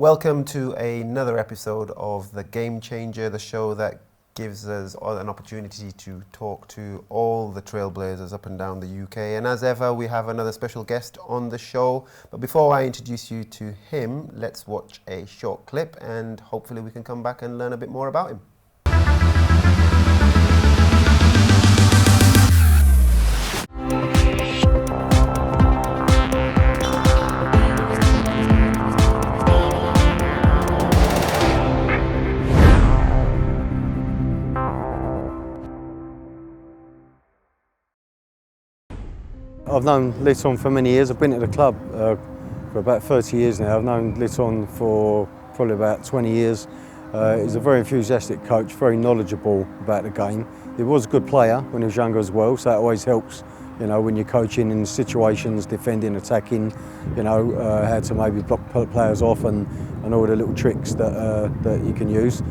Welcome to another episode of The Game Changer, the show that gives us an opportunity to talk to all the trailblazers up and down the UK. And as ever, we have another special guest on the show. But before I introduce you to him, let's watch a short clip and hopefully we can come back and learn a bit more about him. I've known Liton for many years. I've been at the club for about 30 years now. I've known Liton for probably about 20 years. He's a very enthusiastic coach, very knowledgeable about the game. He was a good player when he was younger as well, so that always helps, you know, when you're coaching in situations, defending, attacking, you know, how to maybe block players off and all the little tricks that you can use.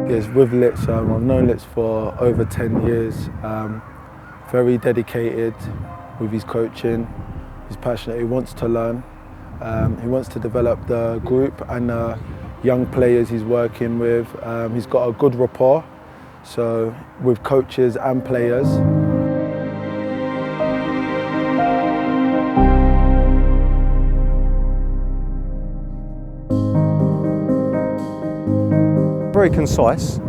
Yes, with Litz, I've known Litz for over 10 years. Very dedicated with his coaching. He's passionate, he wants to learn. He wants to develop the group and young players he's working with. He's got a good rapport, so with coaches and players. Very concise,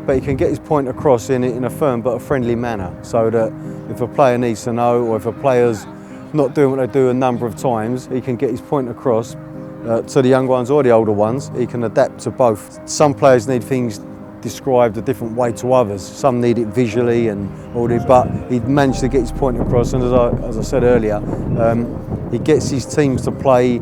but he can get his point across in a firm but a friendly manner, so that if a player needs to know, or if a player's not doing what they do a number of times, he can get his point across to the young ones or the older ones. He can adapt to both. Some players need things described a different way to others. Some need it visually and all that, but he managed to get his point across, and as I said earlier, he gets his teams to play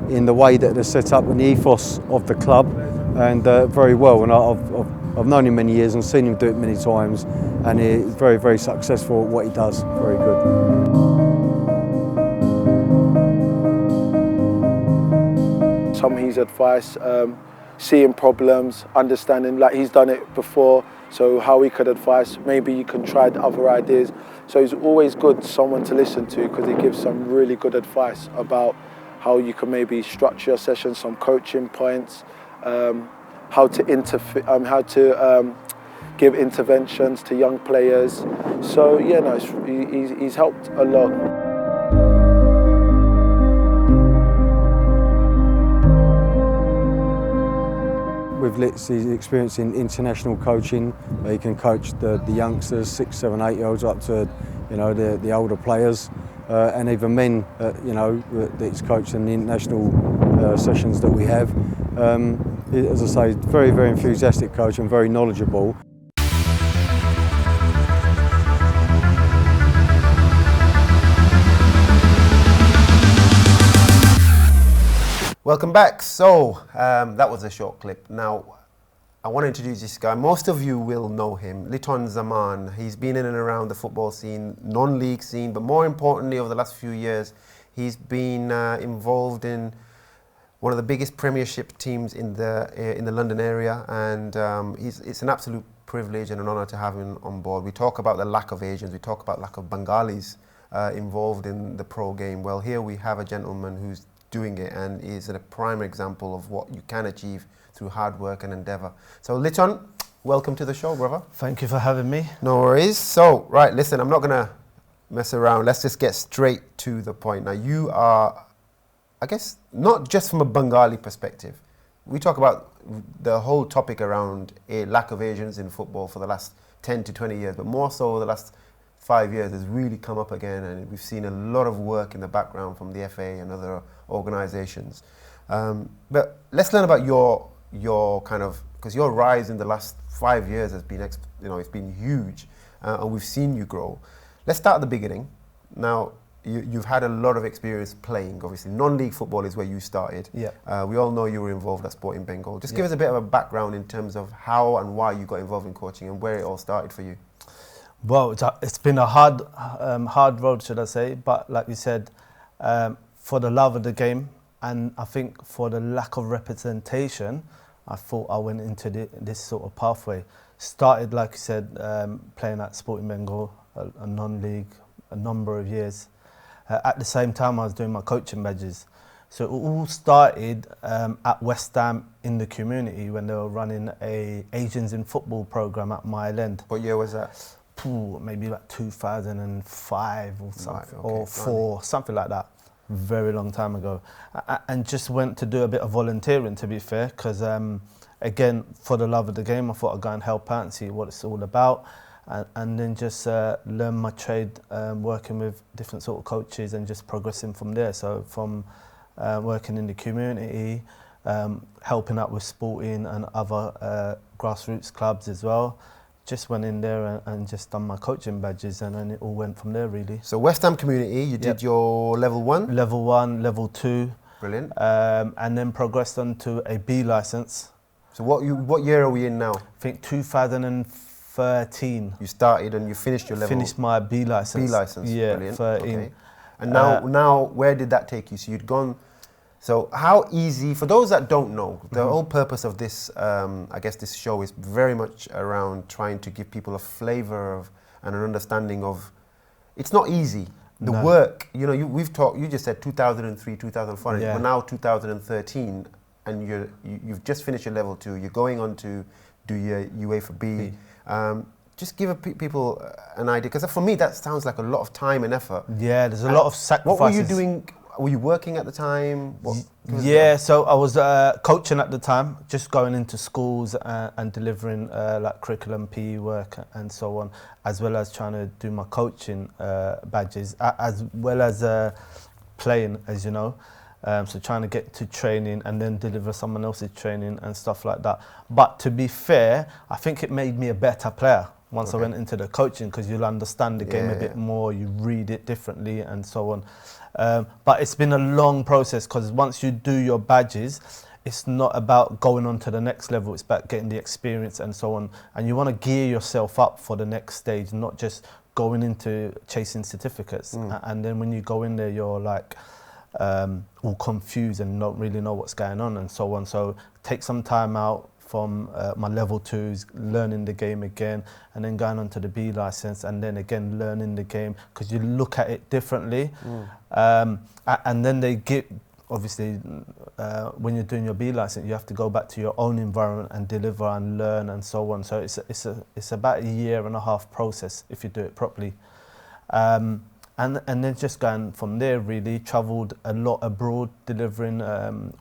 in the way that they're set up and the ethos of the club, and very well. And I've known him many years and seen him do it many times, and he's very, very successful at what he does. Very good. Some of his advice, seeing problems, understanding, like he's done it before, so how he could advise, maybe you can try other ideas. So he's always good, someone to listen to, because he gives some really good advice about how you can maybe structure your session, some coaching points, how to give interventions to young players. So yeah, no, he's helped a lot. With Litz, he's experiencing international coaching. He can coach the youngsters, 6, 7, 8-year-olds up to, you know, the older players, and even men, you know, that he's coached in the international sessions that we have. As I say, very, very enthusiastic coach and very knowledgeable. Welcome back. So that was a short clip. Now I want to introduce this guy. Most of you will know him, Liton Zaman. He's been in and around the football scene, non-league scene, but more importantly over the last few years he's been involved in one of the biggest Premiership teams in the London area, and it's an absolute privilege and an honour to have him on board. We talk about the lack of Asians, we talk about lack of Bengalis involved in the pro game. Well, here we have a gentleman who's doing it and is a prime example of what you can achieve through hard work and endeavour. So Liton, welcome to the show, brother. Thank you for having me. No worries. So, right, listen, I'm not going to mess around. Let's just get straight to the point. Now, you are, I guess, not just from a Bengali perspective. We talk about the whole topic around a lack of Asians in football for the last 10 to 20 years, but more so the last 5 years has really come up again, and we've seen a lot of work in the background from the FA and other organisations. But let's learn about your kind of, because your rise in the last 5 years has been, you know, it's been huge, and we've seen you grow. Let's start at the beginning. Now, you've had a lot of experience playing, obviously. Non-league football is where you started. Yeah. We all know you were involved at Sporting Bengal. Just give us a bit of a background in terms of how and why you got involved in coaching and where it all started for you. Well, it's been a hard road, should I say, but like you said, for the love of the game, and I think for the lack of representation, I thought I went into this sort of pathway. Started, like you said, playing at Sporting Bengal, a non-league, a number of years. At the same time, I was doing my coaching badges. So it all started at West Ham in the community when they were running a Asians in Football program at Mile End. What year was that? Maybe like 2005 or something, Right, okay, or 4, something like that. Very long time ago. And just went to do a bit of volunteering, to be fair, because again, for the love of the game, I thought I'd go and help out and see what it's all about. And then just learn my trade, working with different sort of coaches and just progressing from there. So from working in the community, helping out with sporting and other grassroots clubs as well. Just went in there and just done my coaching badges, and then it all went from there, really. So West Ham community, you did your level 1? Level 1, level 2. Brilliant. And then progressed on to a B licence. So what year are we in now? I think 2013. You started and you finished your level? Finished my B licence. B licence, yeah, brilliant. 13. Okay. And now, where did that take you? So you'd gone. So how easy, for those that don't know, the whole purpose of this, I guess this show is very much around trying to give people a flavour of and an understanding of, it's not easy. The work, you know, you just said 2003, 2004, Yeah. we're now 2013, and you've just finished your level 2, you're going on to do your UEFA B. Just give people an idea, because for me that sounds like a lot of time and effort. Yeah, there's a lot of sacrifices. What were you doing? Were you working at the time? Yeah, so I was coaching at the time, just going into schools and delivering like curriculum, PE work and so on, as well as trying to do my coaching badges, as well as playing, as you know. So trying to get to training and then deliver someone else's training and stuff like that. But to be fair, I think it made me a better player once I went into the coaching, because you'll understand the game a bit more, you read it differently and so on. But it's been a long process, because once you do your badges, it's not about going on to the next level, it's about getting the experience and so on. And you want to gear yourself up for the next stage, not just going into chasing certificates. And then when you go in there, you're like all confused and don't really know what's going on and so on. So take some time out from my level 2s, learning the game again, and then going on to the B licence, and then again learning the game, because you look at it differently. And then they get, obviously, when you're doing your B licence, you have to go back to your own environment and deliver and learn and so on. So it's about a 1.5 year process if you do it properly. And then just going from there, really travelled a lot abroad, delivering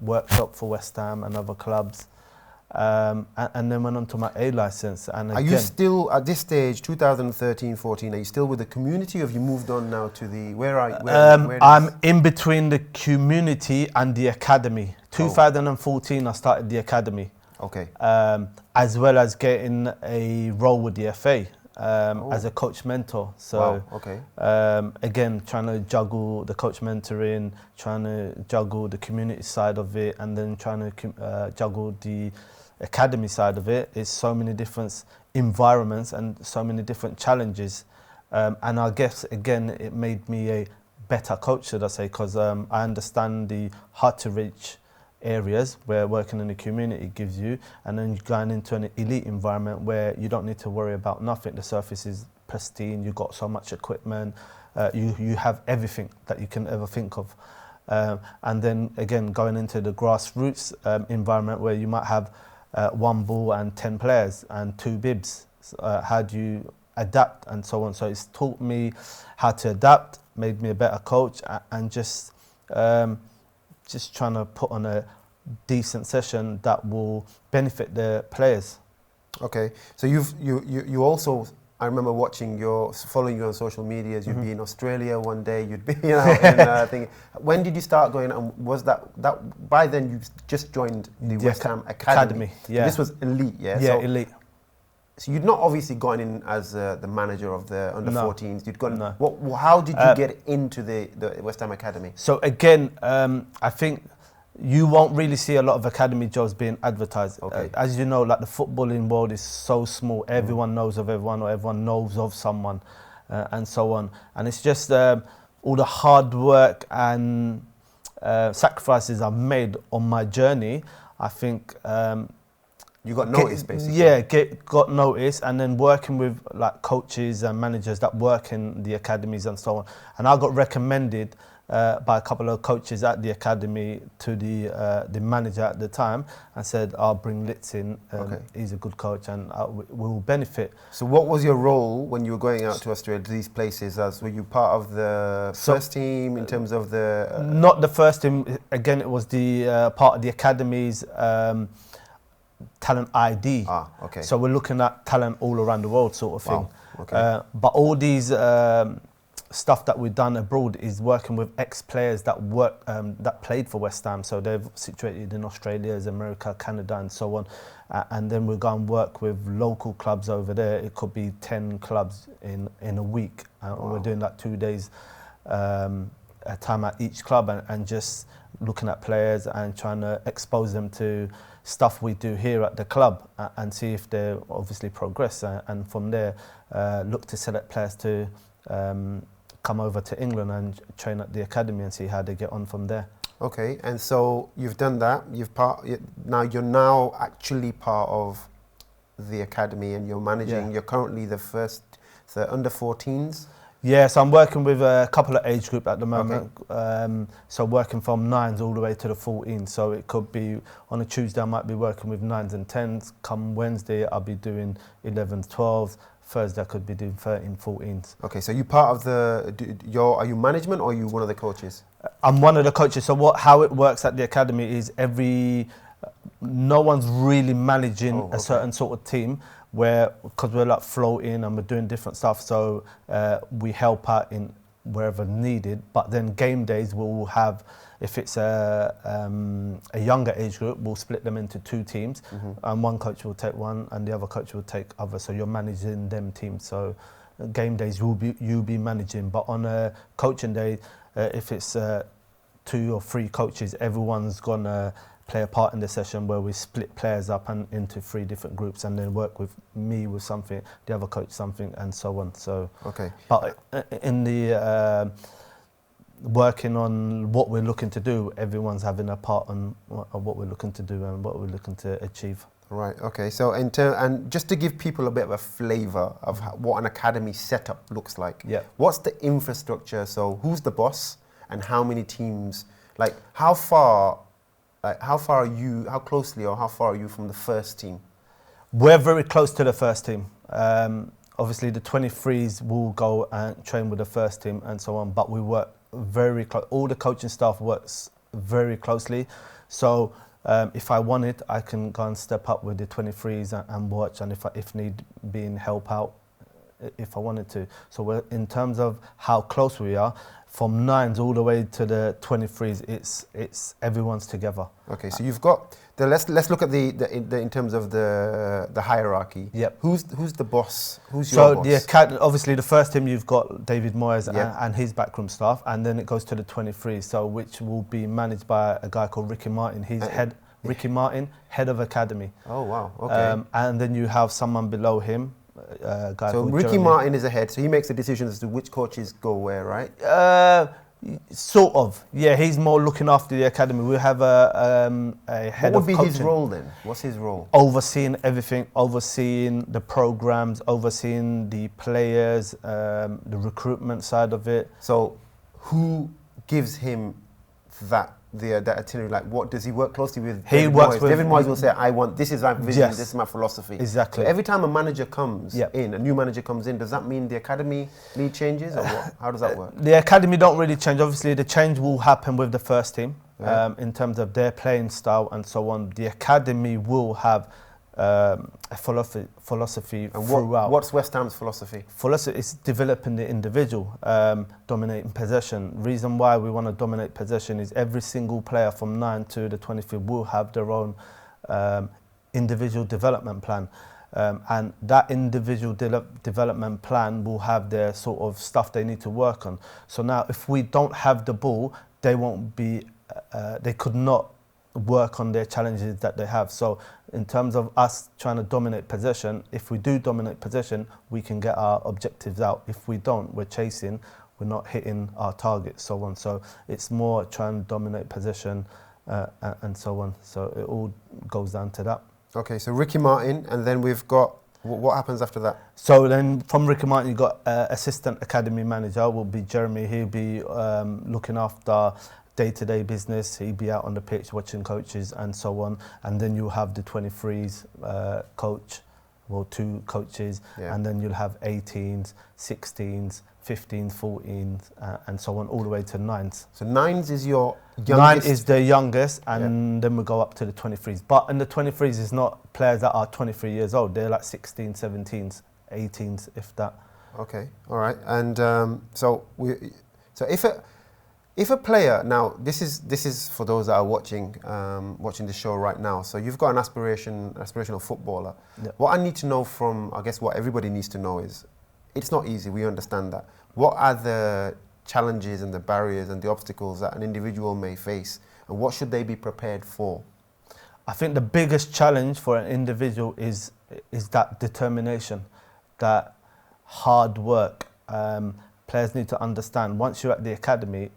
workshop for West Ham and other clubs. And then went on to my A licence. And are you still at this stage, 2013, 14? Are you still with the community, or have you moved on now to the where I'm in between the community and the academy. 2014, I started the academy. Okay. As well as getting a role with the FA as a coach mentor. So again, trying to juggle the coach mentoring, trying to juggle the community side of it, and then trying to juggle the academy side of it. It's so many different environments and so many different challenges, and I guess again it made me a better coach, should I say, because I understand the hard to reach areas where working in the community gives you, and then you're going into an elite environment where you don't need to worry about nothing. The surface is pristine, you've got so much equipment, you have everything that you can ever think of. And then again going into the grassroots environment where you might have 1 ball and 10 players and 2 bibs. How do you adapt and so on? So it's taught me how to adapt, made me a better coach, and just trying to put on a decent session that will benefit the players. Okay, so you also, I remember following you on social media. You'd be in Australia one day. You'd be, I think. When did you start going? And was that by then you just joined the West Ham Academy? Yeah. This was elite, yeah. Yeah, elite. So you'd not obviously gone in as the manager of the under 14s. You'd gone. No. How did you get into the West Ham Academy? So again, I think you won't really see a lot of academy jobs being advertised. Okay. As you know, like the footballing world is so small. Everyone knows of everyone, or everyone knows of someone, and so on. And it's just all the hard work and sacrifices I've made on my journey. I think You got notice, basically. Yeah, got notice, and then working with like coaches and managers that work in the academies and so on. And I got recommended by a couple of coaches at the academy to the manager at the time, and said, "I'll bring Litz in. He's a good coach, and we will benefit." So, what was your role when you were going out to Australia, to these places? Were you part of the first team in terms of the? Not the first team. Again, it was the part of the academies. Talent ID. Okay. So we're looking at talent all around the world, sort of thing. Wow. Okay. But all these stuff that we've done abroad is working with ex-players that played for West Ham. So they're situated in Australia, America, Canada, and so on. And then we'll go and work with local clubs over there. It could be 10 clubs in a week. We're doing like 2 days a time at each club, and just looking at players and trying to expose them to stuff we do here at the club, and see if they obviously progress, and from there look to select players to come over to England and train at the academy and see how they get on from there. Okay, and so you've done that. You're now actually part of the academy, and you're managing. Yeah. You're currently the under 14s. Yeah, so I'm working with a couple of age group at the moment. Okay. So working from 9s all the way to the 14s. So it could be on a Tuesday I might be working with 9s and 10s. Come Wednesday I'll be doing 11s, 12s. Thursday I could be doing 13, 14s. Okay, so you part of are you management, or are you one of the coaches? I'm one of the coaches. So how it works at the academy is no one's really managing a certain sort of team, because we're like floating and we're doing different stuff, so we help out in wherever needed. But then game days we'll have, if it's a younger age group, we'll split them into 2 teams, and one coach will take one and the other coach will take other, so you're managing them teams. So game days you'll be managing, but on a coaching day, if it's 2 or 3 coaches, everyone's gonna play a part in the session where we split players up into 3 different groups, and then work with me with something, the other coach something, and so on. So okay, but in the working on what we're looking to do, everyone's having a part on what we're looking to do and what we're looking to achieve. Right. Okay. So and just to give people a bit of a flavour of what an academy setup looks like. Yeah. What's the infrastructure? So who's the boss, and how many teams? Like how far are you? How closely or how far are you from the first team? We're very close to the first team. Obviously, the 23s will go and train with the first team and so on, but we work very close. All the coaching staff works very closely. So if I want it, I can go and step up with the 23s and watch, and if need be, help out if I wanted to. So in terms of how close we are, from 9s all the way to the 23s, it's everyone's together. Okay, so you've got let's look at the in terms of the hierarchy. Yep. Who's the boss? Who's your boss? So obviously the first team, you've got David Moyes and his backroom staff, and then it goes to the 23s, so which will be managed by a guy called Ricky Martin. He's Ricky Martin, head of academy. Oh wow. Okay. And then you have someone below him. So Ricky Martin is ahead, so he makes the decisions as to which coaches go where, right? Sort of, yeah. He's more looking after the academy. We have a head of coaching. What would be his role then? What's his role? Overseeing everything, overseeing the programs, overseeing the players, the recruitment side of it. So who gives him that itinerary? Like, what does he work closely with? David Moyes will say, "I want this is my vision, yes, this is my philosophy." Exactly. So every time a manager comes in, a new manager comes in, does that mean the academy lead changes, or what? How does that work? The academy don't really change. Obviously, the change will happen with the first team in terms of their playing style and so on. The academy will have a philosophy and throughout. What's West Ham's philosophy? Philosophy is developing the individual, dominating possession. Reason why we want to dominate possession is every single player from 9 to the 23 will have their own individual development plan. And that individual development plan will have their sort of stuff they need to work on. So now if we don't have the ball, they won't be, they could not work on their challenges that they have. So in terms of us trying to dominate possession, if we do dominate possession, we can get our objectives out. If we don't, we're chasing, we're not hitting our targets, so on. So it's more trying to dominate possession and so on. So it all goes down to that. Okay, so Ricky Martin, and then we've got, what happens after that? So then from Ricky Martin, you got assistant academy manager will be Jeremy. He'll be looking after day-to-day business. He'll be out on the pitch watching coaches and so on. And then you'll have the 23s coach, well, 2 coaches, and then you'll have 18s, 16s, 15s, 14s, and so on, all the way to 9s. So 9s is your youngest? 9 is the youngest, and then we go up to the 23s. But in the 23s, it's not players that are 23 years old. They're like 16s, 17s, 18s, if that. Okay, all right. And so if a player, now this is for those that are watching the show right now. So you've got an aspirational footballer. Yep. What I need to know from, I guess what everybody needs to know is, it's not easy, we understand that. What are the challenges and the barriers and the obstacles that an individual may face, and what should they be prepared for? I think the biggest challenge for an individual is that determination, that hard work. Players need to understand, once you're at the academy,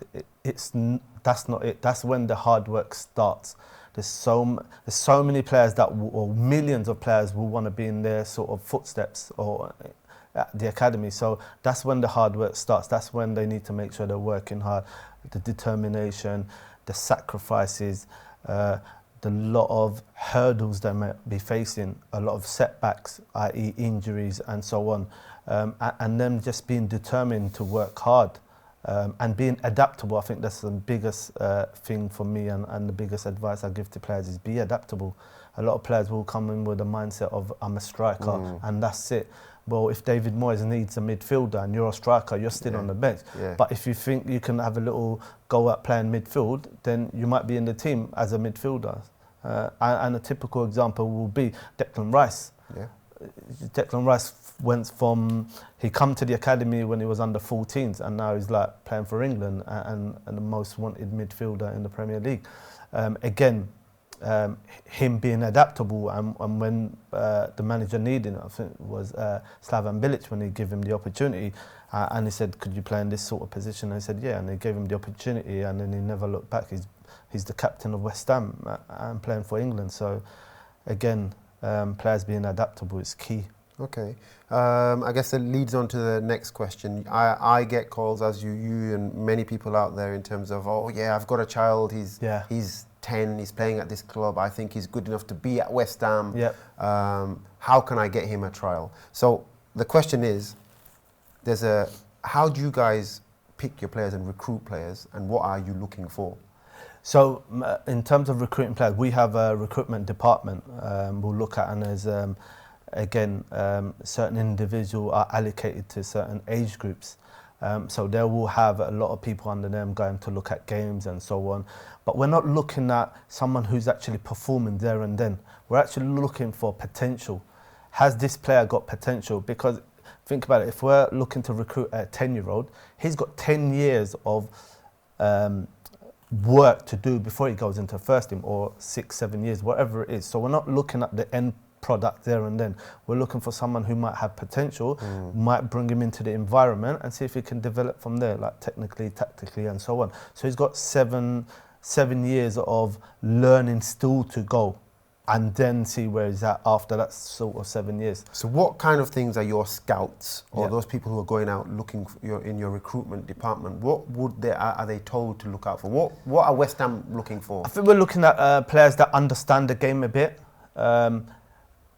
that's not it. That's when the hard work starts. There's so many players or millions of players will want to be in their sort of footsteps or at the academy. So that's when the hard work starts. That's when they need to make sure they're working hard. The determination, the sacrifices, the lot of hurdles they might be facing, a lot of setbacks, i.e. injuries and so on. And them just being determined to work hard and being adaptable. I think that's the biggest thing for me, and the biggest advice I give to players is be adaptable. A lot of players will come in with a mindset of, I'm a striker and that's it. Well, if David Moyes needs a midfielder and you're a striker, you're still on the bench. Yeah. But if you think you can have a little go at playing midfield, then you might be in the team as a midfielder. And a typical example will be Declan Rice. Yeah. Declan Rice went from, he come to the academy when he was under 14s, and now he's like playing for England and the most wanted midfielder in the Premier League. Him being adaptable, and when the manager needed him, I think it was Slaven Bilic, when he gave him the opportunity, and he said, could you play in this sort of position? And he said, yeah, and they gave him the opportunity, and then he never looked back. He's the captain of West Ham and playing for England. So again, players being adaptable is key. Okay, I guess it leads on to the next question. I get calls, as you and many people out there, in terms of, oh yeah, I've got a child, he's 10, he's playing at this club, I think he's good enough to be at West Ham. Yep. How can I get him a trial? So the question is, how do you guys pick your players and recruit players, and what are you looking for? So in terms of recruiting players, we have a recruitment department. We'll look at, and there's certain individuals are allocated to certain age groups. So they will have a lot of people under them going to look at games and so on. But we're not looking at someone who's actually performing there and then. We're actually looking for potential. Has this player got potential? Because think about it, if we're looking to recruit a 10-year-old, he's got 10 years of work to do before he goes into first team, or 6-7 years, whatever it is. So we're not looking at the end product there and then. We're looking for someone who might have potential, might bring him into the environment and see if he can develop from there, like technically, tactically and so on. So he's got seven years of learning still to go, and then see where he's at after that sort of 7 years. So what kind of things are your scouts, or those people who are going out looking for in your recruitment department, what are they told to look out for? What are West Ham looking for? I think we're looking at players that understand the game a bit,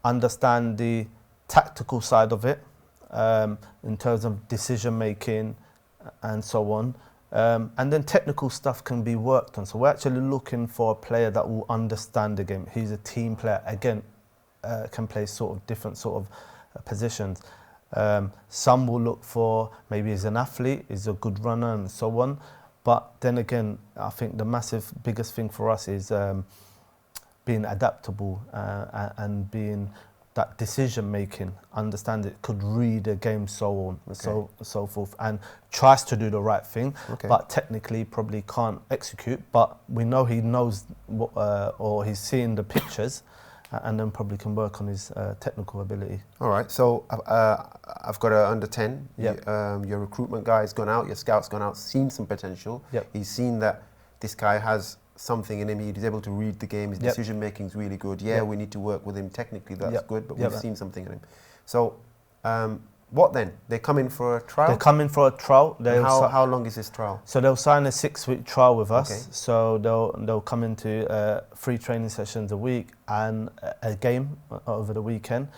understand the tactical side of it, in terms of decision making and so on. And then technical stuff can be worked on. So we're actually looking for a player that will understand the game. He's a team player. Again, can play sort of different sort of positions. Some will look for, maybe he's an athlete, he's a good runner and so on. But then again, I think the biggest thing for us is being adaptable and being that decision making, understand it, could read a game, so on, so forth, and tries to do the right thing, but technically probably can't execute. But we know he knows what, or he's seeing the pictures, and then probably can work on his technical ability. All right, so I've got a under 10. Yep. Your recruitment guy has gone out, your scout's gone out, seen some potential. Yep. He's seen that this guy has something in him. He's able to read the game. His decision making is really good. Yeah, we need to work with him technically. That's good, but we've seen something in him. So, what then? They come in for a trial? They come in for a trial. How long is this trial? So they'll sign a 6-week trial with us. Okay. So they'll come into 3 training sessions a week and a game over the weekend,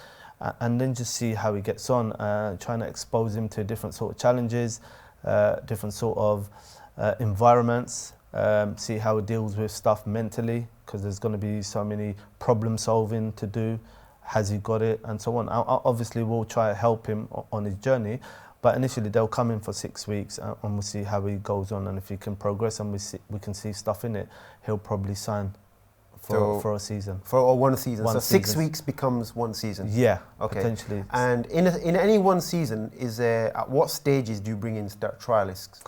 and then just see how he gets on. Trying to expose him to different sort of challenges, different sort of environments. See how he deals with stuff mentally, because there's going to be so many problem solving to do. Has he got it, and so on. Obviously, we'll try to help him on his journey, but initially they'll come in for 6 weeks, and we'll see how he goes on, and if he can progress and we can see stuff in it, he'll probably sign for a season. For 1 season. One so season. 6 weeks becomes 1 season. Yeah, okay. Potentially. And in any 1 season, is there, at what stages do you bring in trialists?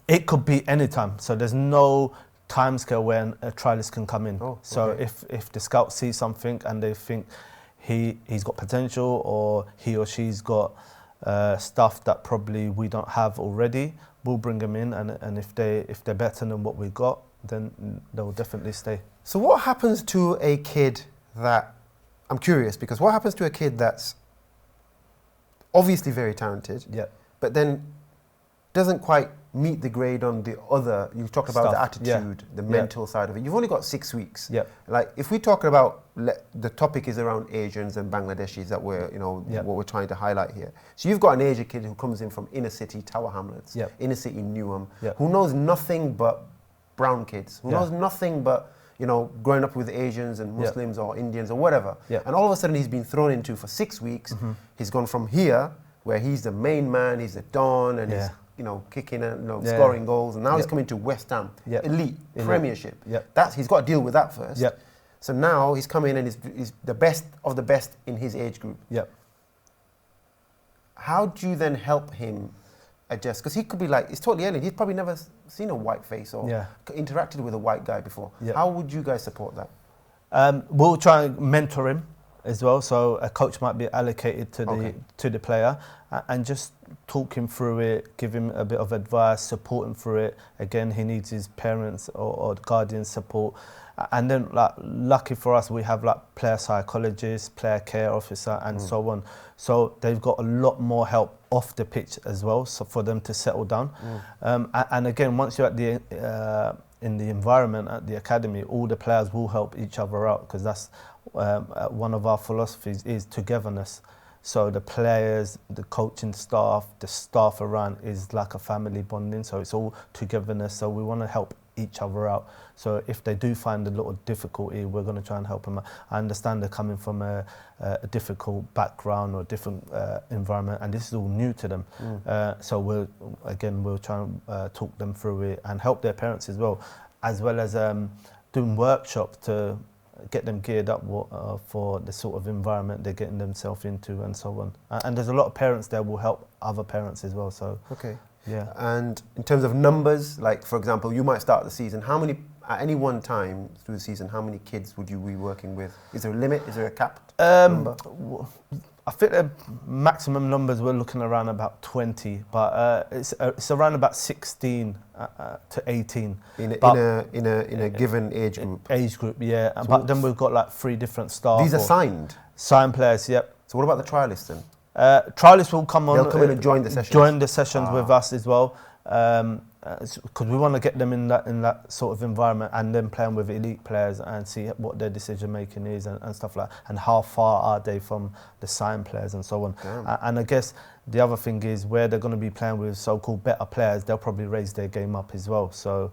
It could be any time. So there's no timescale when a trialist can come in. Oh, so okay. if the scouts see something and they think he's got potential, or he or she's got stuff that probably we don't have already, we'll bring them in, and if they're better than what we got, then they'll definitely stay. So what happens to a kid that, I'm curious, because what happens to a kid that's obviously very talented, but then doesn't quite meet the grade on the other, you talked about the attitude, the mental side of it. You've only got 6 weeks. Like, if we're talking about, the topic is around Asians and Bangladeshis that we're, what we're trying to highlight here. So you've got an Asian kid who comes in from inner city, Tower Hamlets, inner city Newham, who knows nothing but brown kids, who knows nothing but, growing up with Asians and Muslims or Indians or whatever. And all of a sudden he's been thrown into for 6 weeks. He's gone from here, where he's the main man, he's the don, and he's kicking and scoring goals, and now he's coming to West Ham, elite, Premiership. He's got to deal with that first. So now he's come in and he's the best of the best in his age group. How do you then help him adjust? Because he could be like, it's totally alien. He's probably never seen a white face or interacted with a white guy before. How would you guys support that? We'll try and mentor him as well. So a coach might be allocated to the player, and just talk him through it, give him a bit of advice, support him through it. Again, he needs his parents or guardian support. And then, lucky for us, we have player psychologists, player care officer, and so on. So they've got a lot more help off the pitch as well, so for them to settle down. And again, once you're at in the environment at the academy, all the players will help each other out, because that's one of our philosophies is togetherness. So the players, the coaching staff, the staff around is like a family bonding. So it's all togetherness. So we want to help each other out. So if they do find a little difficulty, we're going to try and help them out. I understand they're coming from a difficult background or different environment, and this is all new to them. So we'll try and talk them through it and help their parents as well as doing workshops to get them geared up for the sort of environment they're getting themselves into, and so on. And there's a lot of parents there will help other parents as well. So and in terms of numbers, like for example, you might start the season. How many at any one time through the season? How many kids would you be working with? Is there a limit? Is there a capped number? I think the maximum numbers we're looking around about 20, but it's around about 16 to 18 in a given age group. So but then we've got 3 different staff. These are signed players. So what about the trialists then? Trialists will come on. They'll come in and join the sessions. Join the sessions with us as well. Because we want to get them in that sort of environment, and then playing with elite players and see what their decision making is and stuff like that, and how far are they from the signed players and so on. And I guess the other thing is where they're going to be playing with so-called better players, they'll probably raise their game up as well. So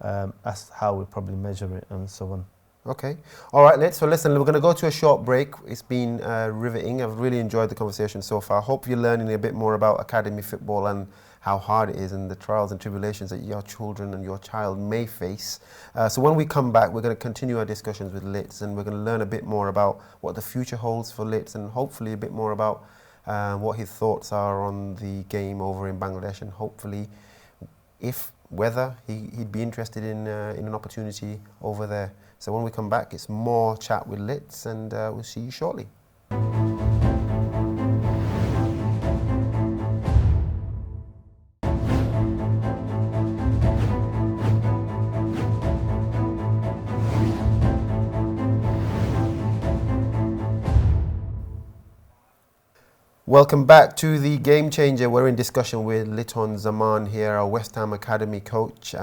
that's how we probably measure it and so on. Okay. All right, so listen, we're going to go to a short break. It's been riveting. I've really enjoyed the conversation so far. I hope you're learning a bit more about academy football and how hard it is and the trials and tribulations that your children and your child may face. So when we come back, we're going to continue our discussions with Lits, and we're going to learn a bit more about what the future holds for Lits, and hopefully a bit more about what his thoughts are on the game over in Bangladesh, and hopefully whether he'd be interested in an opportunity over there. So when we come back, it's more chat with Lits, and we'll see you shortly. Welcome back to the Game Changer. We're in discussion with Liton Zaman here, our West Ham Academy coach.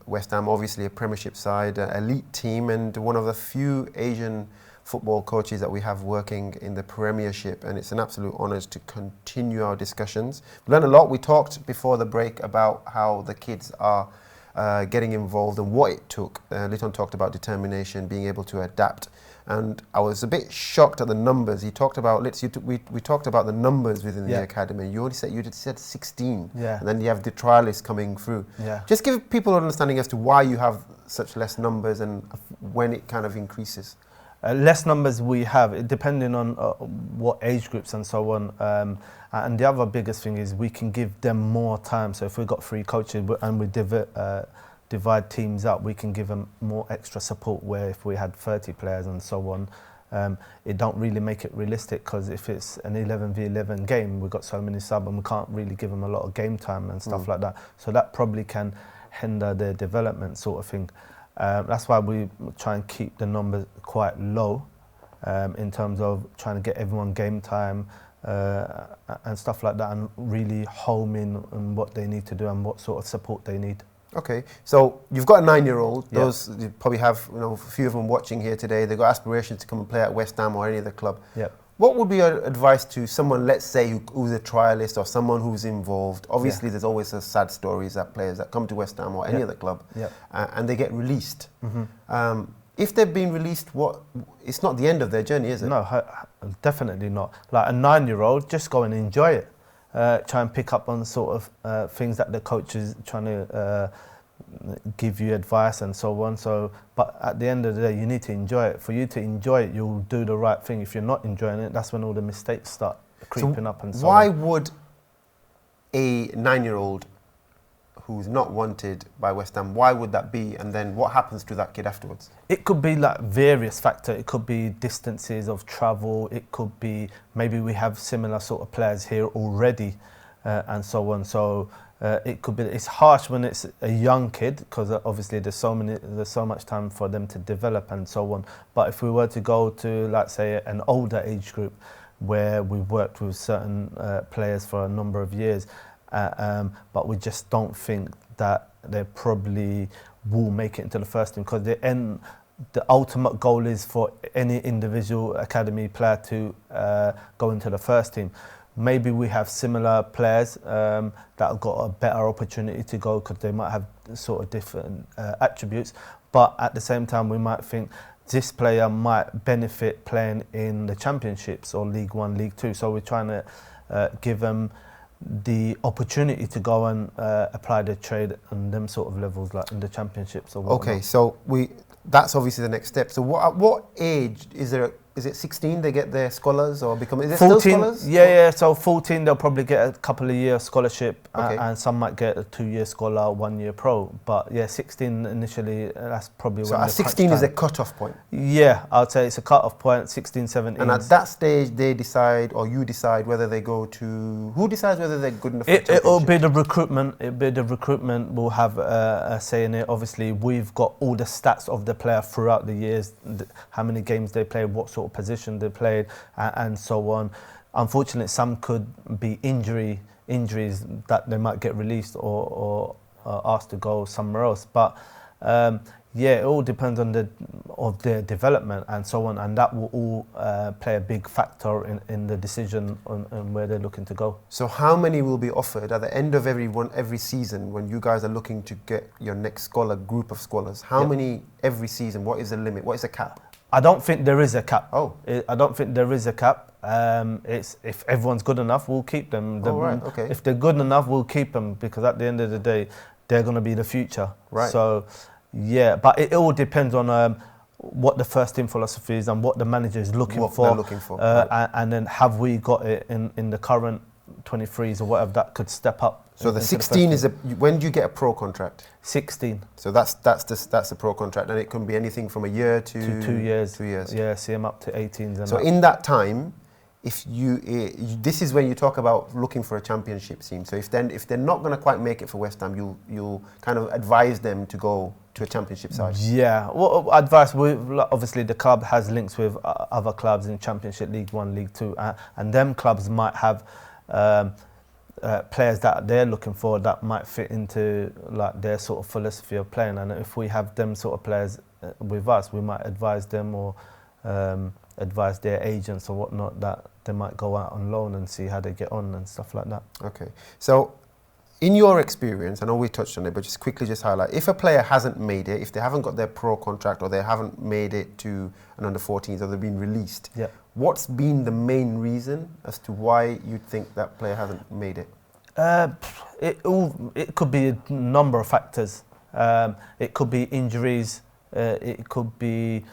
West Ham, obviously a Premiership side, elite team, and one of the few Asian football coaches that we have working in the Premiership, and it's an absolute honour to continue our discussions. We learned a lot. We talked before the break about how the kids are getting involved and what it took. Liton talked about determination, being able to adapt. And I was a bit shocked at the numbers. He talked about, we talked about the numbers within the academy. You said 16, and then you have the trialists coming through. Just give people an understanding as to why you have such less numbers and when it kind of increases. Less numbers we have, depending on what age groups and so on. And the other biggest thing is we can give them more time. So if we've got 3 coaches and we divide teams up, we can give them more extra support, where if we had 30 players and so on, it don't really make it realistic, because if it's an 11v11 game, we've got so many subs and we can't really give them a lot of game time and stuff like that. So that probably can hinder their development, sort of thing. That's why we try and keep the numbers quite low in terms of trying to get everyone game time and stuff like that, and really home in on what they need to do and what sort of support they need. Okay, so you've got a 9-year-old. Those you probably have, a few of them watching here today. They've got aspirations to come and play at West Ham or any other club. What would be your advice to someone, let's say, who's a trialist or someone who's involved? Obviously, there's always sad stories that players that come to West Ham or any other club and they get released. If they've been released, it's not the end of their journey, is it? No, definitely not. Like a 9-year-old, just go and enjoy it. Try and pick up on sort of things that the coach is trying to give you advice and so on. But at the end of the day, you need to enjoy it. For you to enjoy it, you'll do the right thing. If you're not enjoying it, that's when all the mistakes start creeping up and so on. Why would a 9-year-old who's not wanted by West Ham, why would that be? And then what happens to that kid afterwards? It could be like various factors. It could be distances of travel. It could be maybe we have similar sort of players here already and so on. So it could be, it's harsh when it's a young kid, because obviously there's so much time for them to develop and so on. But if we were to go to, like, say, an older age group where we've worked with certain players for a number of years, but we just don't think that they probably will make it into the first team, because the ultimate goal is for any individual academy player to go into the first team. Maybe we have similar players that have got a better opportunity to go, because they might have sort of different attributes, but at the same time we might think this player might benefit playing in the championships or League 1, League 2, so we're trying to give them the opportunity to go and apply their trade on them sort of levels, like in the championships or whatnot. Okay, so that's obviously the next step. So what age is there? Is it 16 they get their scholars, or become? Is it 14, still scholars? Yeah. So 14 they'll probably get a couple of year scholarship, Okay. and some might get a 2-year scholar, 1-year pro. But yeah, 16 initially. That's probably So when at 16 is a cut-off point. Yeah, I'd say it's a cut-off point. 16, 17. And at that stage, they decide, or you decide, whether they go to. Who decides whether they're good enough? It'll be the recruitment. Will have a say in it. Obviously, we've got all the stats of the player throughout the years, how many games they played, what sort of position they played, and so on. Unfortunately, some could be injuries that they might get released or asked to go somewhere else. But yeah, it all depends on their development and so on, and that will all play a big factor in the decision on where they're looking to go. So how many will be offered at the end of every season, when you guys are looking to get your next group of scholars? How many every season? What is the limit? What is the cap? I don't think there is a cap. Oh. I don't think there is a cap. It's if everyone's good enough, we'll keep them. Right, okay. If they're good enough, we'll keep them, because at the end of the day, they're going to be the future. Right. So, yeah, but it all depends on what the first team philosophy is and what the manager is looking for. They're looking for. Right. And then have we got it in the current 23s or whatever that could step up. So the 16 is when do you get a pro contract? 16. So that's the pro contract, and it can be anything from a year to 2 years. 2 years. Yeah, see them up to 18s. And so in that time, this is when you talk about looking for a championship team. So if they're not going to quite make it for West Ham, you'll kind of advise them to go to a championship side. Yeah, well, advice. Obviously, the club has links with other clubs in Championship, League One, League Two, and them clubs might have players that they're looking for that might fit into like their sort of philosophy of playing. And if we have them sort of players with us, we might advise them or advise their agents or whatnot that they might go out on loan and see how they get on and stuff like that. Okay, so in your experience, I know we touched on it, but just quickly just highlight, if a player hasn't made it, if they haven't got their pro contract or they haven't made it to an under-14s or they've been released, Yeah. what's been the main reason as to why you think that player hasn't made it? It could be a number of factors. It could be injuries. It could be.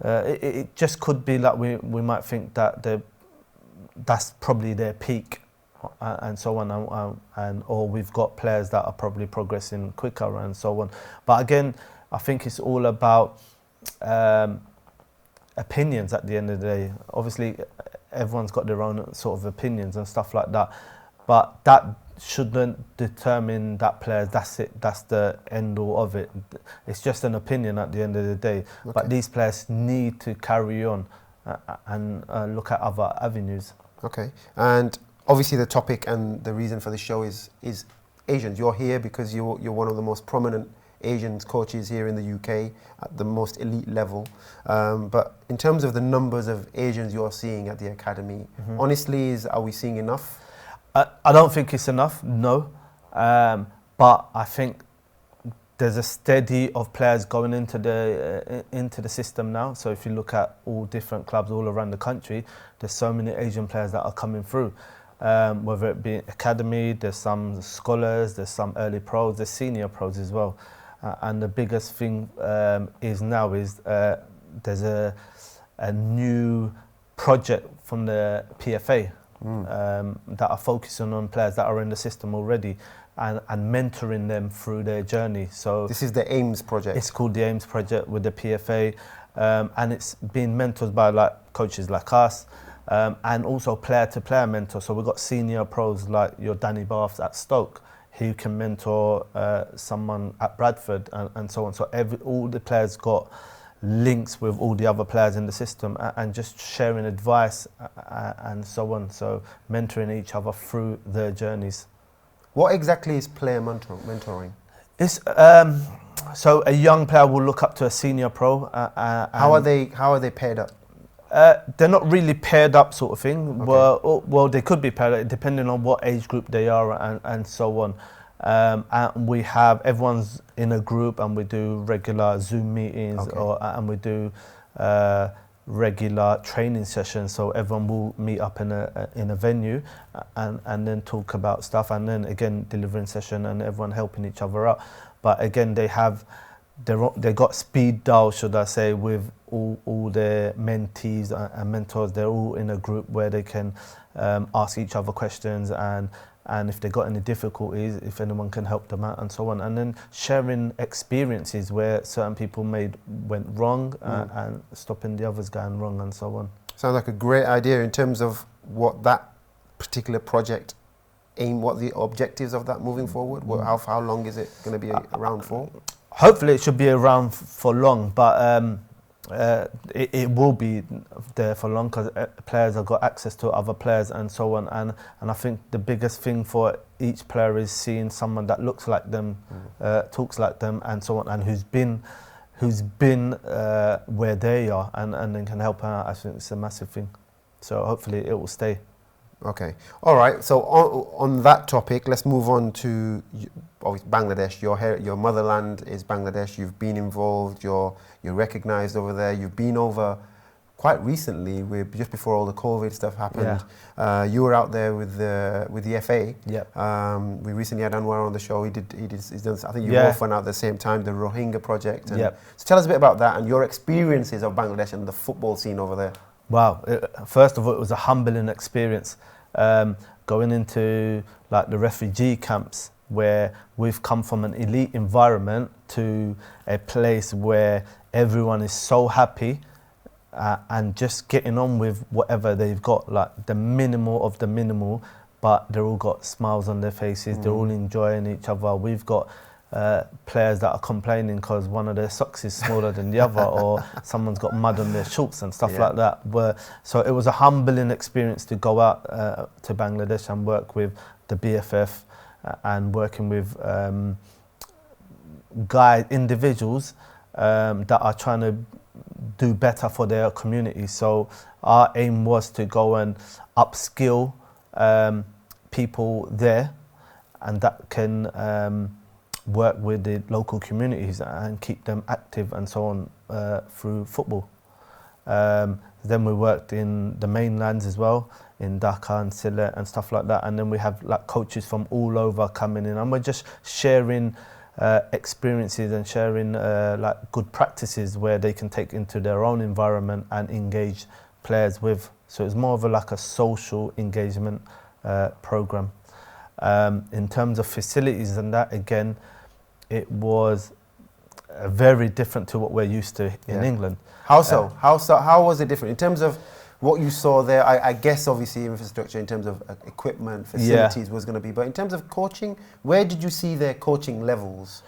It just could be like we might think that that's probably their peak, and so on, and or we've got players that are probably progressing quicker and so on. But again, I think it's all about opinions at the end of the day. Obviously, everyone's got their own sort of opinions and stuff like that, but that shouldn't determine that player. That's it. That's the end all of it. It's just an opinion at the end of the day. Okay. But these players need to carry on and look at other avenues. Okay, and obviously the topic and the reason for the show is Asians. You're here because you're one of the most prominent Asian coaches here in the UK at the most elite level. But in terms of the numbers of Asians you're seeing at the academy, honestly, are we seeing enough? I don't think it's enough, no. But I think there's a steady of players going into the system now. So if you look at all different clubs all around the country, there's so many Asian players that are coming through. Whether it be academy, there's some scholars, there's some early pros, there's senior pros as well. And the biggest thing is there's a new project from the PFA that are focusing on players that are in the system already and mentoring them through their journey. So this is the Ames project. It's called the Ames project with the PFA, and it's being mentored by like coaches like us, and also player-to-player mentors. So we've got senior pros like your Danny Baths at Stoke, who can mentor someone at Bradford and so on. So all the players got links with all the other players in the system and just sharing advice and so on. So mentoring each other through their journeys. What exactly is player mentoring? It's so a young player will look up to a senior pro. How are they paired up? They're not really paired up sort of thing. Okay. Well, they could be paired up depending on what age group they are and so on. And we have everyone's in a group, and we do regular Zoom meetings, Okay. And we do regular training sessions. So everyone will meet up in a venue, and then talk about stuff, and then again delivering session, and everyone helping each other out. But again, they got speed dial, should I say, with all their mentees and mentors. They're all in a group where they can ask each other questions, and if they got any difficulties, if anyone can help them out and so on. And then sharing experiences where certain people went wrong and stopping the others going wrong and so on. Sounds like a great idea in terms of what that particular project what the objectives of that moving forward. How long is it going to be around for? Hopefully it should be around for long, but it will be there for long because players have got access to other players and so on. And I think the biggest thing for each player is seeing someone that looks like them, talks like them and so on, and who's been where they are and then can help them out. I think it's a massive thing. So hopefully it will stay. Okay. All right. So on that topic, let's move on to Bangladesh. Your motherland is Bangladesh. You've been involved. You're recognised over there. You've been over quite recently, just before all the COVID stuff happened. Yeah. You were out there with the FA. Yeah. We recently had Anwar on the show. He's done. I think you both went out at the same time. The Rohingya project. And so tell us a bit about that and your experiences of Bangladesh and the football scene over there. Wow. First of all, it was a humbling experience. Going into like the refugee camps where we've come from an elite environment to a place where everyone is so happy and just getting on with whatever they've got, like the minimal of the minimal, but they're all got smiles on their faces, they're all enjoying each other. We've got players that are complaining because one of their socks is smaller than the other, or someone's got mud on their shorts and stuff like that. So it was a humbling experience to go out to Bangladesh and work with the BFF and working with individuals that are trying to do better for their community. So our aim was to go and upskill people there, and that can work with the local communities and keep them active and so on through football. Then we worked in the mainlands as well, in Dhaka and Sylhet and stuff like that. And then we have like coaches from all over coming in, and we're just sharing experiences and sharing like good practices where they can take into their own environment and engage players with. So it's more of like a social engagement program. In terms of facilities and that, again, it was very different to what we're used to in England. How so? How was it different in terms of what you saw there? I guess obviously infrastructure in terms of equipment, facilities was going to be, but in terms of coaching, where did you see their coaching levels?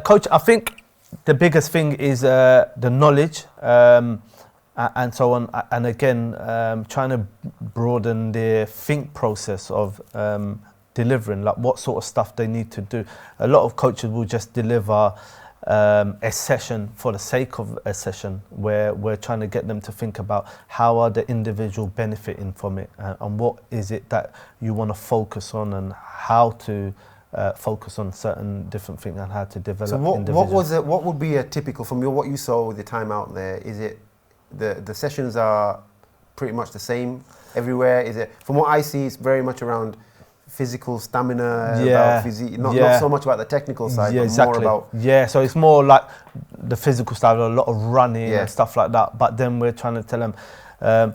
Coach, I think the biggest thing is the knowledge and so on, and again, trying to broaden their think process of delivering, like what sort of stuff they need to do. A lot of coaches will just deliver a session for the sake of a session, where we're trying to get them to think about how are the individual benefiting from it, and what is it that you want to focus on, and how to focus on certain different things and how to develop. So what would be a typical, from what you saw with the time out there, is it the sessions are pretty much the same everywhere? Is it, from what I see, it's very much around physical stamina, about physique, not so much about the technical side, but more about... so it's more like the physical side, a lot of running and stuff like that. But then we're trying to tell them,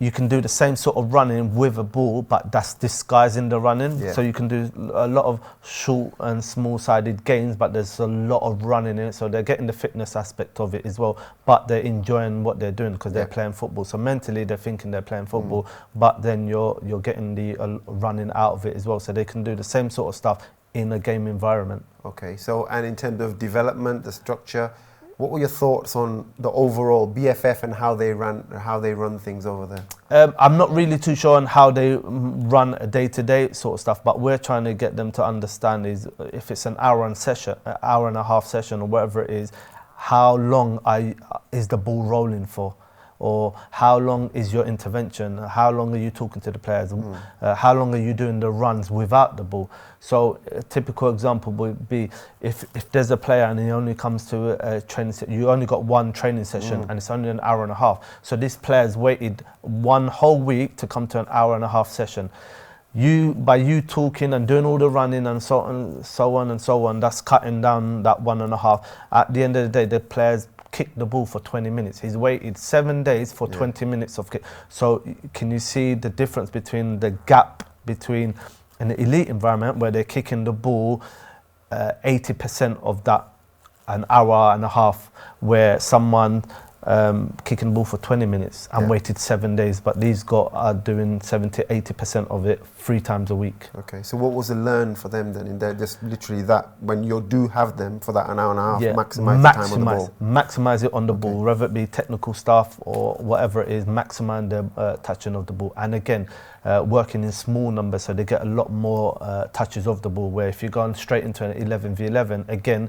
you can do the same sort of running with a ball, but that's disguising the running. So you can do a lot of short and small-sided games, but there's a lot of running in it. So they're getting the fitness aspect of it as well, but they're enjoying what they're doing because they're playing football. So mentally, they're thinking they're playing football, but then you're getting the running out of it as well. So they can do the same sort of stuff in a game environment. Okay. So, and in terms of development, the structure, what were your thoughts on the overall BFF and how they run things over there? I'm not really too sure on how they run a day-to-day sort of stuff, but we're trying to get them to understand is if it's an hour and a half session or whatever it is, how long is the ball rolling for? Or how long is your intervention? How long are you talking to the players? How long are you doing the runs without the ball? So a typical example would be if there's a player and he only comes to a training session, you only got one training session and it's only an hour and a half. So this player's waited one whole week to come to an hour and a half session. By you talking and doing all the running and so on, that's cutting down that 1.5. At the end of the day, the players kick the ball for 20 minutes. He's waited 7 days for 20 minutes of kick. So can you see the difference between the gap between an elite environment where they're kicking the ball 80% of that, an hour and a half, where someone kicking the ball for 20 minutes and waited 7 days, but these guys are doing 70-80% of it 3 times a week. Okay, so what was the learn for them then? In there, just literally that when you do have them for that an hour and a half, maximize the time on the ball. Maximize it on the ball, whether it be technical stuff or whatever it is. Maximize the touching of the ball, and again, working in small numbers, so they get a lot more touches of the ball. Where if you're going straight into an 11v11, again,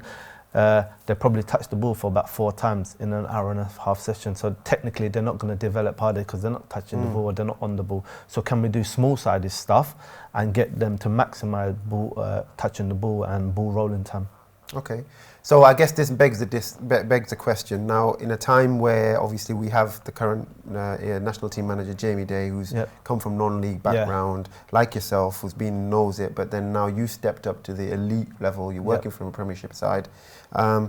they probably touch the ball for about 4 times in an hour and a half session. So technically they're not going to develop harder because they're not touching the ball or they're not on the ball. So can we do small-sided stuff and get them to maximize ball, touching the ball and ball rolling time? Okay, so I guess this begs the question. Now, in a time where obviously we have the current national team manager, Jamie Day, who's come from non-league background, like yourself, who's knows it, but then now you stepped up to the elite level, you're working from a Premiership side. A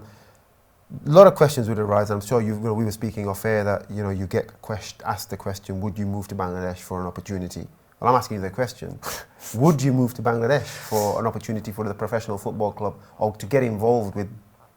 lot of questions would arise. I'm sure we were speaking off air that you get asked the question, would you move to Bangladesh for an opportunity? Well, I'm asking you the question. Would you move to Bangladesh for an opportunity for the professional football club or to get involved with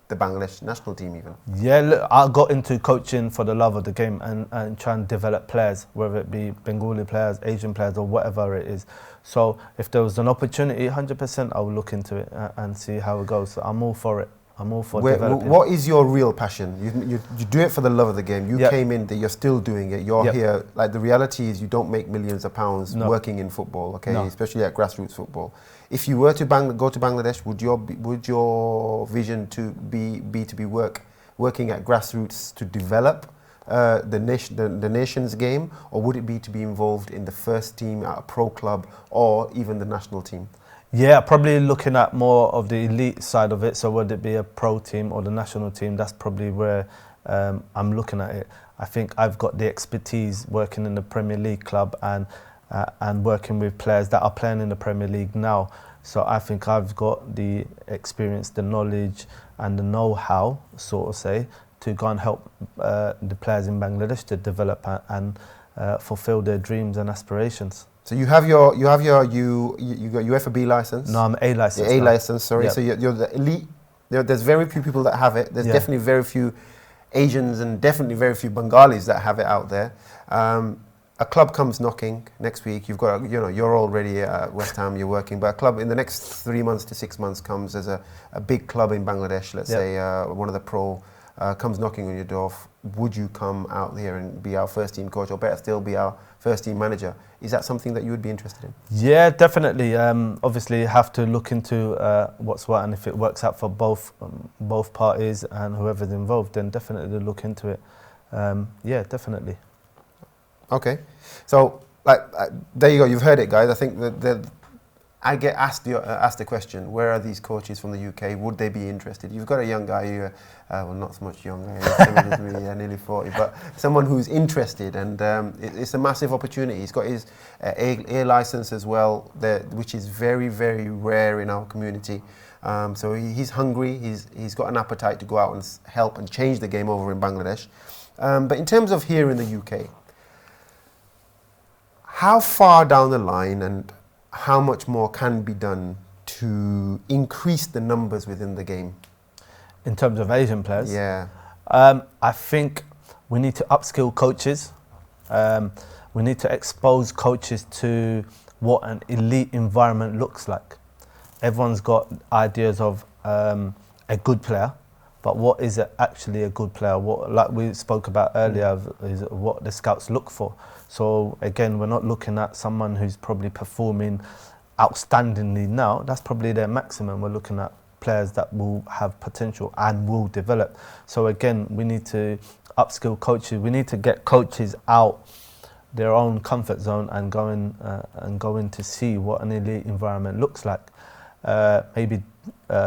the Bangladesh national team even? Yeah, look, I got into coaching for the love of the game and try and develop players, whether it be Bengali players, Asian players, or whatever it is. So if there was an opportunity, 100% I will look into it and see how it goes. So I'm all for it. I'm all for developing. What is your real passion? You do it for the love of the game. You Yep. came in, you're still doing it. You're Yep. here. Like, the reality is you don't make millions of pounds No. working in football, okay? No. Especially at grassroots football. If you were to go to Bangladesh, would your vision to be working at grassroots to develop the nation's game, or would it be to be involved in the first team at a pro club or even the national team? Yeah, probably looking at more of the elite side of it. So whether it be a pro team or the national team, that's probably where I'm looking at it. I think I've got the expertise working in the Premier League club and working with players that are playing in the Premier League now. So I think I've got the experience, the knowledge and the know-how, sort of say, to go and help the players in Bangladesh to develop and fulfill their dreams and aspirations. So you got UEFA B license? No, I'm A license. A license, sorry. Yep. So you're the elite. There's very few people that have it. There's Yeah. definitely very few Asians and definitely very few Bengalis that have it out there. A club comes knocking next week. You've got, you're already at West Ham. You're working, but a club in the next 3 months to 6 months comes as a big club in Bangladesh. Let's Yep. say one of the pro comes knocking on your door. Would you come out here and be our first team coach, or better still, be our first team manager? Is that something that you would be interested in? Yeah, definitely. Obviously, you have to look into what's what, and if it works out for both parties and whoever's involved, then definitely look into it. Yeah, definitely. Okay, so there you go. You've heard it, guys. I think that I get asked the question: where are these coaches from the UK? Would they be interested? You've got a young guy who, well, not so much younger, similar to me, nearly 40, but someone who's interested, and it's a massive opportunity. He's got his A license as well, which is very, very rare in our community. So he's hungry. He's got an appetite to go out and help and change the game over in Bangladesh. But in terms of here in the UK, how far down the line and how much more can be done to increase the numbers within the game? In terms of Asian players? Yeah. I think we need to upskill coaches. We need to expose coaches to what an elite environment looks like. Everyone's got ideas of a good player, but what is actually a good player? What, like we spoke about earlier, is what the scouts look for. So again, we're not looking at someone who's probably performing outstandingly now. That's probably their maximum. We're looking at players that will have potential and will develop. So again, we need to upskill coaches. We need to get coaches out their own comfort zone and going to see what an elite environment looks like. Maybe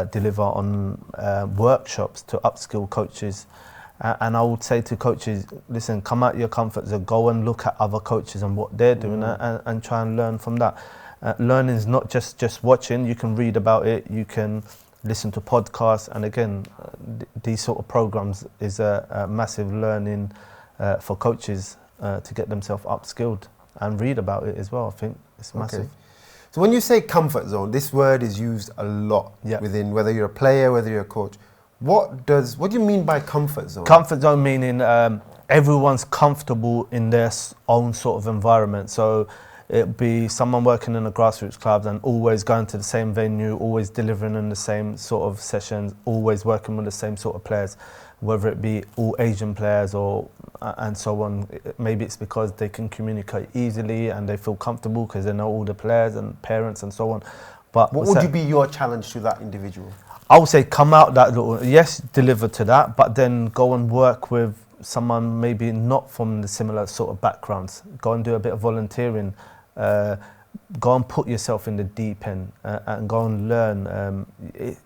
deliver on workshops to upskill coaches. And I would say to coaches, listen, come out your comfort zone, go and look at other coaches and what they're doing and try and learn from that. Learning is not just watching. You can read about it, you can listen to podcasts, and again, these sort of programs is a massive learning for coaches to get themselves upskilled, and read about it as well. I think it's massive. Okay. So when you say comfort zone, this word is used a lot within, whether you're a player, whether you're a coach. What do you mean by comfort zone? Comfort zone meaning everyone's comfortable in their own sort of environment. So it'd be someone working in a grassroots club and always going to the same venue, always delivering in the same sort of sessions, always working with the same sort of players, whether it be all Asian players or and so on. Maybe it's because they can communicate easily and they feel comfortable because they know all the players and parents and so on. But what would be your challenge to that individual? I would say come out that little, yes, deliver to that, but then go and work with someone maybe not from the similar sort of backgrounds. Go and do a bit of volunteering. Go and put yourself in the deep end and go and learn.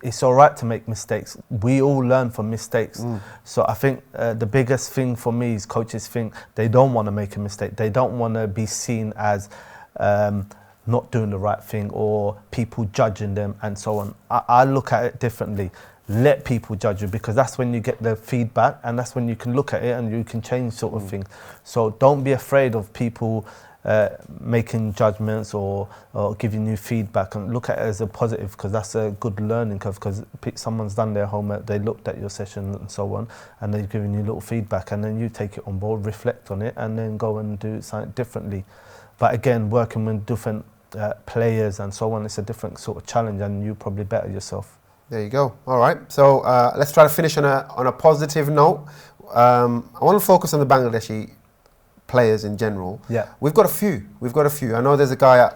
It's all right to make mistakes. We all learn from mistakes. So I think the biggest thing for me is coaches think they don't want to make a mistake. They don't want to be seen as not doing the right thing or people judging them and so on. I look at it differently. Let people judge you, because that's when you get the feedback and that's when you can look at it and you can change sort of things. So don't be afraid of people making judgments or giving you feedback, and look at it as a positive, because that's a good learning curve, because someone's done their homework, they looked at your session and so on, and they've given you little feedback, and then you take it on board, reflect on it, and then go and do something differently. But again, working with different players and so on, it's a different sort of challenge, and you probably better yourself. There you go. All right. So let's try to finish on a positive note. I want to focus on the Bangladeshi players in general. Yeah. We've got a few. I know there's a guy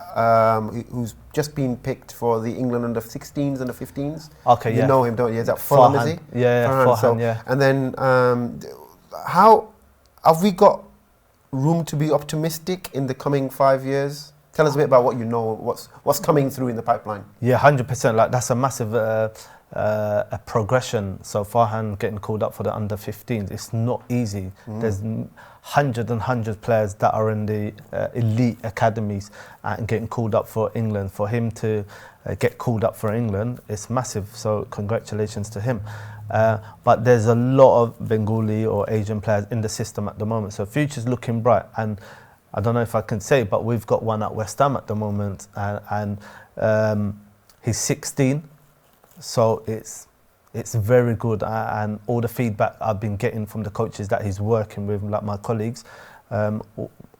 who's just been picked for the England under 16s, under 15s. Okay, you yeah. know him, don't you? Is that Fulham, is he? Yeah, Farhan. Farhan, yeah. And then how have we got room to be optimistic in the coming 5 years? Tell us a bit about what you know, what's coming through in the pipeline. Yeah, 100%. Like, that's a massive a progression. So Farhan getting called up for the under 15s, it's not easy. There's hundreds and hundreds of players that are in the elite academies and getting called up for England. For him to get called up for England, it's massive. So congratulations to him. But there's a lot of Bengali or Asian players in the system at the moment. So future's looking bright. And I don't know if I can say, but we've got one at West Ham at the moment, and he's 16, so it's very good, and all the feedback I've been getting from the coaches that he's working with, like my colleagues,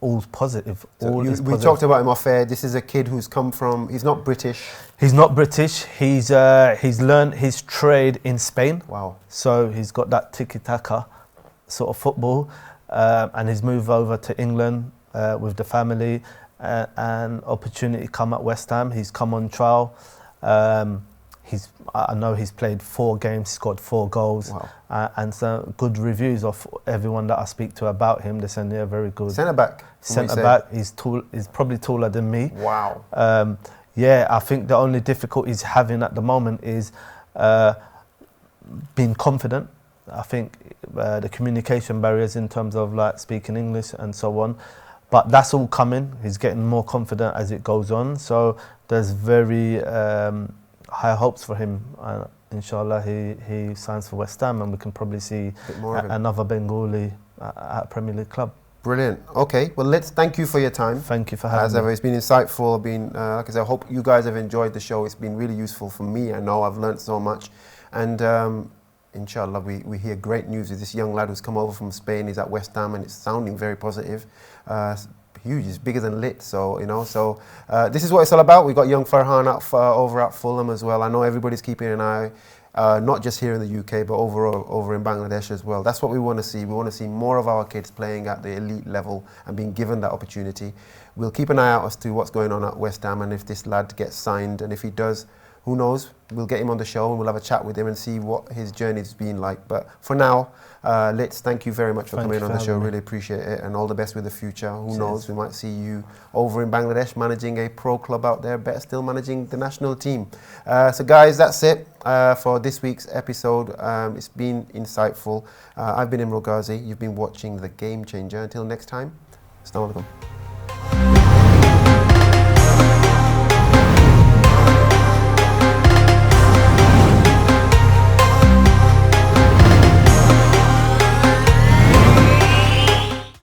all's positive. We talked about him off air. This is a kid who's come from, he's not British. He's not British. He's learned his trade in Spain. Wow. So he's got that tiki-taka sort of football, and he's moved over to England with the family, and opportunity come at West Ham. He's come on trial. I know he's played 4 games, scored 4 goals. Wow. And some good reviews of everyone that I speak to about him. They said, yeah, very good. Centre back. He's tall. He's probably taller than me. Wow. Yeah, I think the only difficulty he's having at the moment is being confident. I think the communication barriers in terms of like speaking English and so on. But that's all coming. He's getting more confident as it goes on. So there's very high hopes for him. Inshallah, he signs for West Ham, and we can probably see another Bengali at a Premier League club. Brilliant. Okay, well, let's thank you for your time. Thank you for having me. As ever, it's been insightful. Like I said, I hope you guys have enjoyed the show. It's been really useful for me. I know I've learned so much. And inshallah, we hear great news with this young lad who's come over from Spain. He's at West Ham, and it's sounding very positive. Huge, it's bigger than lit. So, you know, this is what it's all about. We got young Farhan over at Fulham as well. I know everybody's keeping an eye, not just here in the UK, but over in Bangladesh as well. That's what we want to see. We want to see more of our kids playing at the elite level and being given that opportunity. We'll keep an eye out as to what's going on at West Ham, and if this lad gets signed, and if he does, who knows? We'll get him on the show and we'll have a chat with him and see what his journey's been like. But for now, Litz, thank you very much for coming on the show. Really appreciate it, and all the best with the future. Who knows? We might see you over in Bangladesh managing a pro club out there, better still managing the national team. So guys, that's it for this week's episode. It's been insightful. I've been Imro Ghazi. You've been watching The Game Changer. Until next time, Assalamu alaikum.